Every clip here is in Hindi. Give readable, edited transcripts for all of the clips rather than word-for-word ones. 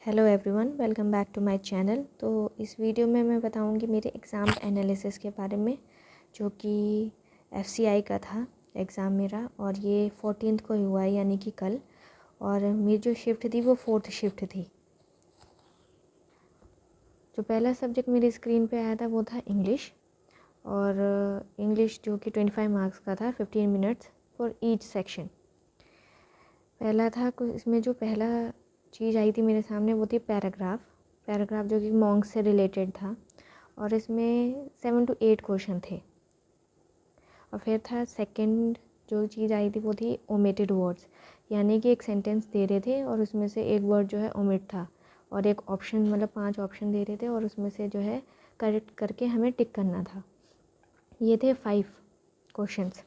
Hello everyone, welcome back to my channel. तो इस वीडियो में मैं बताऊंगी मेरे एग्ज़ाम एनालिसिस के बारे में, जो कि एफसीआई का था एग्ज़ाम मेरा, और ये 14 को हुआ है, यानी कि कल। और मेरी जो शिफ्ट थी वो 4th शिफ्ट थी। जो पहला सब्जेक्ट मेरी स्क्रीन पे आया था वो था इंग्लिश, और इंग्लिश जो कि 25 मार्क्स का था, 15 मिनट्स फॉर ईच सेक्शन। पहला था कुछ, इसमें जो पहला चीज़ आई थी मेरे सामने वो थी पैराग्राफ जो कि मॉन्क से रिलेटेड था, और इसमें 7 to 8 क्वेश्चन थे। और फिर था सेकंड जो चीज़ आई थी वो थी ओमिटेड वर्ड्स, यानी कि एक सेंटेंस दे रहे थे और उसमें से एक वर्ड जो है ओमिट था, और एक ऑप्शन, मतलब 5 ऑप्शन दे रहे थे और उसमें से जो है करेक्ट करके हमें टिक करना था। ये थे 5 क्वेश्चंस।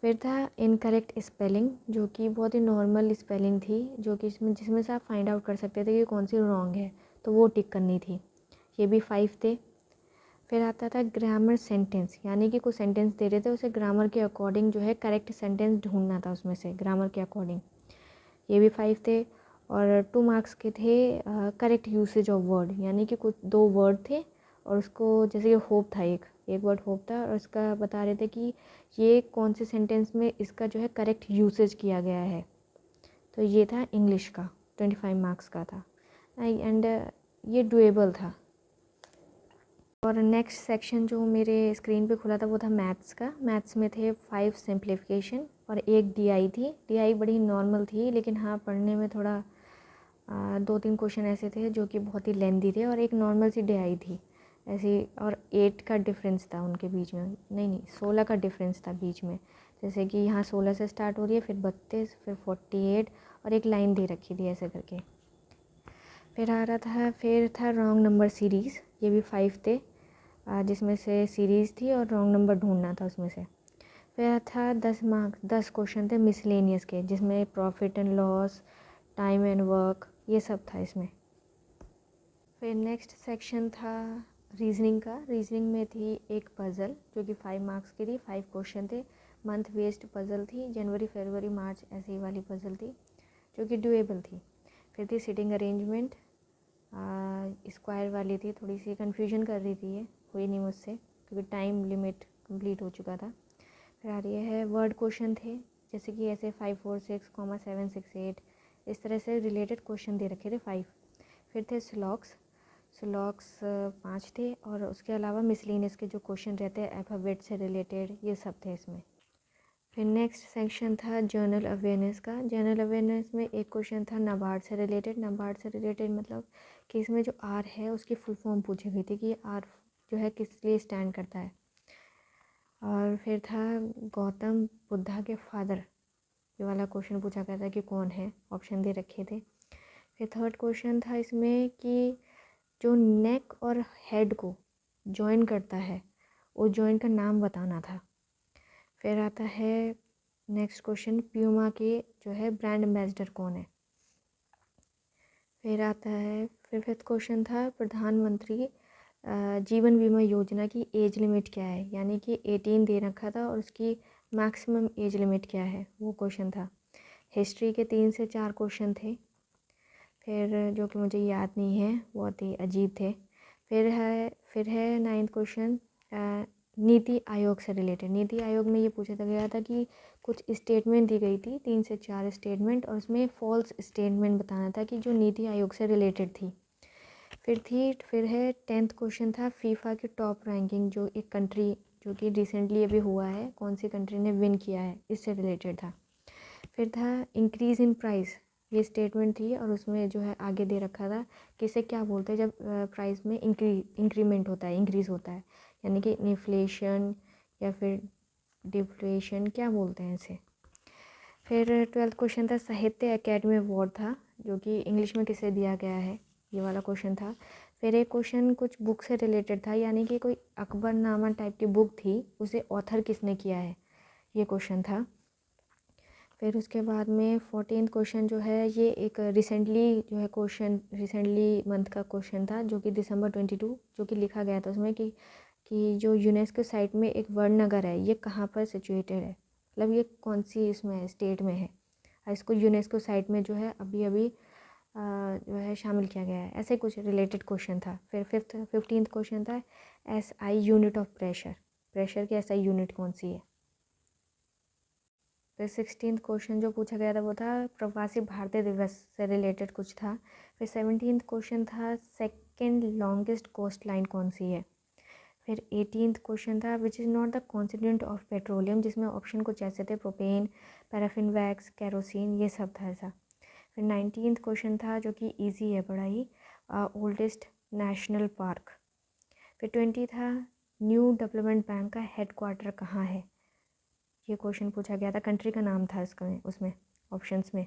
फिर था इनकरेक्ट स्पेलिंग, जो कि बहुत ही नॉर्मल स्पेलिंग थी, जो कि जिसमें से आप फाइंड आउट कर सकते थे कि कौन सी रॉन्ग है, तो वो टिक करनी थी। ये भी 5 थे। फिर आता था ग्रामर सेंटेंस, यानी कि कुछ सेंटेंस दे रहे थे, उसे ग्रामर के अकॉर्डिंग जो है करेक्ट सेंटेंस ढूंढना था उसमें से ग्रामर के अकॉर्डिंग। ये भी 5 थे। और 2 मार्क्स के थे करेक्ट यूसेज ऑफ वर्ड, यानी कि कुछ 2 वर्ड थे और उसको, जैसे कि होप था, एक वर्ड होप था, और उसका बता रहे थे कि ये कौन से सेंटेंस में इसका जो है करेक्ट यूसेज किया गया है। तो ये था इंग्लिश का, 25 मार्क्स का था, एंड ये डुएबल था। और नेक्स्ट सेक्शन जो मेरे स्क्रीन पे खुला था वो था मैथ्स का। मैथ्स में थे 5 सिंप्लीफिकेशन और एक डीआई थी। डीआई बड़ी नॉर्मल थी, लेकिन हाँ पढ़ने में थोड़ा 2-3 क्वेश्चन ऐसे थे जो कि बहुत ही लेंदी थे, और एक नॉर्मल सी डीआई थी ऐसी। और 8 का डिफरेंस था उनके बीच में, नहीं 16 का डिफरेंस था बीच में। जैसे कि यहाँ 16 से स्टार्ट हो रही है, फिर 32, फिर 48, और एक लाइन दे रखी थी ऐसे करके। फिर था रॉन्ग नंबर सीरीज़, ये भी 5 थे, जिसमें से सीरीज़ थी और रॉन्ग नंबर ढूंढना था उसमें से। फिर था 10 मार्क्स, 10 क्वेश्चन थे मिसलेनियस के, जिसमें profit and loss, time and work, ये सब था इसमें। फिर नेक्स्ट सेक्शन था रीजनिंग का। रीजनिंग में थी एक पज़ल जो कि 5 मार्क्स की थी, 5 क्वेश्चन थे। मंथ बेस्ड पज़ल थी, जनवरी फरवरी मार्च ऐसे ही वाली पज़ल थी, जो कि डुएबल थी। फिर थी सिटिंग अरेंजमेंट, स्क्वायर वाली थी, थोड़ी सी कन्फ्यूजन कर रही थी, ये हुई नहीं मुझसे क्योंकि टाइम लिमिट कंप्लीट हो चुका था। फिर आ रही है वर्ड क्वेश्चन थे, जैसे कि ऐसे 5 4 6, 7 6 8, इस तरह से रिलेटेड क्वेश्चन दे रखे थे 5। फिर थे स्लॉक्स 5 थे, और उसके अलावा मिसलिनियस के जो क्वेश्चन रहते हैं अल्फ़ाबेट से रिलेटेड, ये सब थे इसमें। फिर नेक्स्ट सेक्शन था जनरल अवेयरनेस का। जनरल अवेयरनेस में एक क्वेश्चन था नाबार्ड से रिलेटेड। नाबार्ड से रिलेटेड मतलब कि इसमें जो आर है उसकी फुल फॉर्म पूछी गई थी कि आर जो है किस लिए स्टैंड करता है। और फिर था गौतम बुद्धा के फादर, ये वाला क्वेश्चन पूछा गया था कि कौन है, ऑप्शन दे रखे थे। फिर थर्ड क्वेश्चन था इसमें कि जो नेक और हेड को जॉइन करता है, वो जॉइन का नाम बताना था। फिर आता है नेक्स्ट क्वेश्चन, प्यूमा के जो है ब्रांड एम्बेसडर कौन है। फिर फिफ्थ क्वेश्चन था प्रधानमंत्री जीवन बीमा योजना की एज लिमिट क्या है, यानी कि 18 दे रखा था और उसकी मैक्सिमम एज लिमिट क्या है, वो क्वेश्चन था। हिस्ट्री के 3 से 4 क्वेश्चन थे, फिर जो कि मुझे याद नहीं है, बहुत ही अजीब थे। फिर है 9th क्वेश्चन नीति आयोग से रिलेटेड। नीति आयोग में ये पूछा गया था कि कुछ स्टेटमेंट दी गई थी, 3 से 4 स्टेटमेंट, और उसमें फॉल्स स्टेटमेंट बताना था कि जो नीति आयोग से रिलेटेड थी। फिर है 10th क्वेश्चन था फीफा की टॉप रैंकिंग, जो एक कंट्री जो कि रिसेंटली अभी हुआ है, कौन सी कंट्री ने विन किया है, इससे रिलेटेड था। फिर था इंक्रीज़ इन प्राइस, ये स्टेटमेंट थी, और उसमें जो है आगे दे रखा था कि इसे क्या बोलते हैं जब प्राइस में इंक्रीमेंट होता है, इंक्रीज़ होता है, यानी कि इन्फ्लेशन या फिर डिफ्लेशन, क्या बोलते हैं इसे। फिर 12th क्वेश्चन था साहित्य अकेडमी अवार्ड था, जो कि इंग्लिश में किसे दिया गया है, ये वाला क्वेश्चन था। फिर एक क्वेश्चन कुछ बुक से रिलेटेड था, यानी कि कोई अकबरनामा टाइप की बुक थी, उसे ऑथर किसने किया है, ये क्वेश्चन था। फिर उसके बाद में 14th क्वेश्चन जो है ये एक रिसेंटली जो है क्वेश्चन, रिसेंटली मंथ का क्वेश्चन था, जो कि दिसंबर 22, जो कि लिखा गया था उसमें कि जो यूनेस्को साइट में एक वड़नगर है, ये कहाँ पर सिचुएटेड है, मतलब ये कौन सी इसमें स्टेट में है, इसको यूनेस्को साइट में जो है अभी अभी जो है शामिल किया गया है। ऐसे कुछ रिलेटेड क्वेश्चन था। फिर 15th क्वेश्चन था SI unit of pressure, pressure की SI यूनिट कौन सी है। फिर 16th क्वेश्चन जो पूछा गया था वो था प्रवासी भारतीय दिवस से रिलेटेड कुछ था। फिर 17th क्वेश्चन था सेकेंड लॉन्गेस्ट कोस्ट लाइन कौन सी है। फिर 18th क्वेश्चन था which is not the constituent of petroleum, जिसमें ऑप्शन कुछ ऐसे थे प्रोपेन, पैराफिन वैक्स, केरोसिन, ये सब था ऐसा। फिर 19th क्वेश्चन था जो कि इजी है बड़ा ही, ओल्डेस्ट नेशनल पार्क। फिर 20 था न्यू डेवलपमेंट बैंक का हेडक्वार्टर कहाँ है, ये क्वेश्चन पूछा गया था, कंट्री का नाम था इसका उसमें ऑप्शंस में।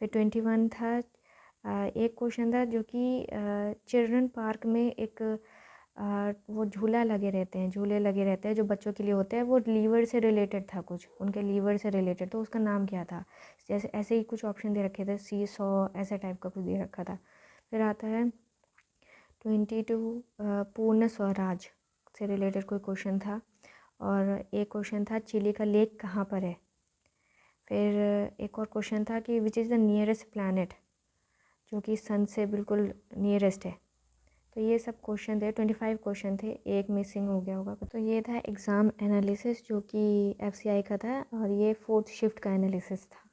फिर 21 था एक क्वेश्चन था जो कि चिल्ड्रन पार्क में एक वो झूले लगे रहते हैं जो बच्चों के लिए होते हैं, वो लीवर से रिलेटेड था, कुछ उनके लीवर से रिलेटेड, तो उसका नाम क्या था। जैसे ऐसे ही कुछ ऑप्शन दे रखे थे, सी सॉ ऐसा टाइप का कुछ दे रखा था। फिर आता है 22 पूर्ण स्वराज से रिलेटेड कोई क्वेश्चन था, और एक क्वेश्चन था चिली का लेक कहाँ पर है। फिर एक और क्वेश्चन था कि which is the nearest planet, जो कि सन से बिल्कुल नियरेस्ट है। तो ये सब क्वेश्चन थे, 25 क्वेश्चन थे, एक मिसिंग हो गया होगा। तो ये था एग्ज़ाम एनालिसिस जो कि FCI का था, और ये 4th शिफ्ट का एनालिसिस था।